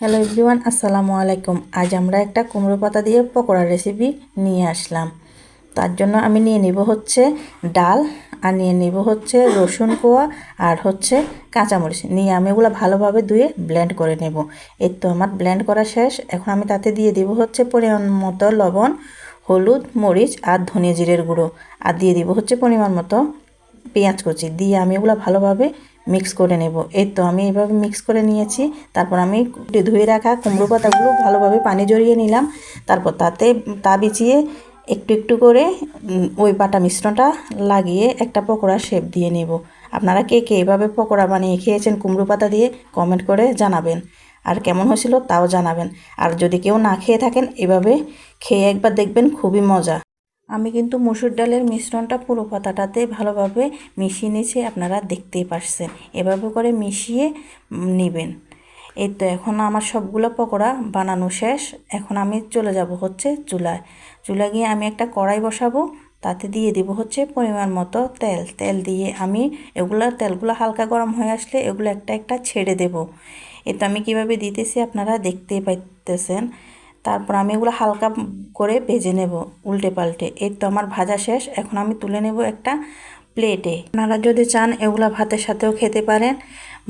Hello everyone, আসসালামু আলাইকুম। আজ আমরা একটা কুমড়ো পাতা দিয়ে পকোড়া রেসিপি নিয়ে আসলাম। তার জন্য আমি নিয়ে নিব হচ্ছে ডাল, আর নিয়ে নিব হচ্ছে রসুন কোয়া, আর হচ্ছে কাঁচামরিচ নিয়ে আমি এগুলো ভালোভাবে ধুয়ে ব্লেন্ড করে নেব। এই তো আমার ব্লেন্ড করা শেষ। এখন আমি তাতে দিয়ে দিব হচ্ছে পরিমাণ মতো লবণ, হলুদ, মরিচ আর ধনে জিরের গুঁড়ো, আর দিয়ে দিব হচ্ছে পরিমাণ মতো পেঁয়াজ কুচি দিয়ে আমি এগুলো ভালোভাবে মিক্স করে নেব। এই তো আমি এইভাবে মিক্স করে নিয়েছি। তারপর আমি ধুয়ে রাখা কুমড়ো পাতাগুলো ভালোভাবে পানি জড়িয়ে নিলাম। তারপর তা বিছিয়ে একটু একটু করে ওই বাটা মিশ্রণটা লাগিয়ে একটা পকোড়া শেপ দিয়ে নেব। আপনারা কে কে এভাবে পকোড়া বানিয়ে খেয়েছেন কুমড়ো পাতা দিয়ে কমেন্ট করে জানাবেন, আর কেমন হয়েছিল তাও জানাবেন। আর যদি কেউ না খেয়ে থাকেন এভাবে খেয়ে একবার দেখবেন, খুবই মজা। আমি কিন্তু মসুর ডালের মিশ্রণটা পুরো পাতাটাতে ভালোভাবে মিশিয়ে নিয়েছি, আপনারা দেখতেই পারছেন। এভাবে করে মিশিয়ে নেবেন। এই তো এখন আমার সবগুলো পকোড়া বানানো শেষ। এখন আমি চলে যাব হচ্ছে চুলায় গিয়ে আমি একটা কড়াই বসাবো। তাতে দিয়ে দিব হচ্ছে পরিমাণ মতো তেল দিয়ে আমি তেলগুলো হালকা গরম হয়ে আসলে এগুলো একটা একটা ছেড়ে দেব। তো আমি কিভাবে দিতেছি আপনারা দেখতেই পাইতেছেন। তারপর আমি এগুলো হালকা করে ভেজে নেব উল্টে পাল্টে। এই তো আমার ভাজা শেষ। এখন আমি তুলে নেব একটা প্লেটে। আপনারা যদি চান এগুলো ভাতের সাথেও খেতে পারেন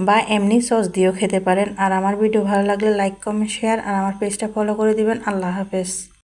বা এমনি সস দিয়েও খেতে পারেন। আর আমার ভিডিও ভালো লাগলে লাইক, কমেন্ট, শেয়ার আর আমার পেজটা ফলো করে দিবেন। আল্লাহ হাফেজ।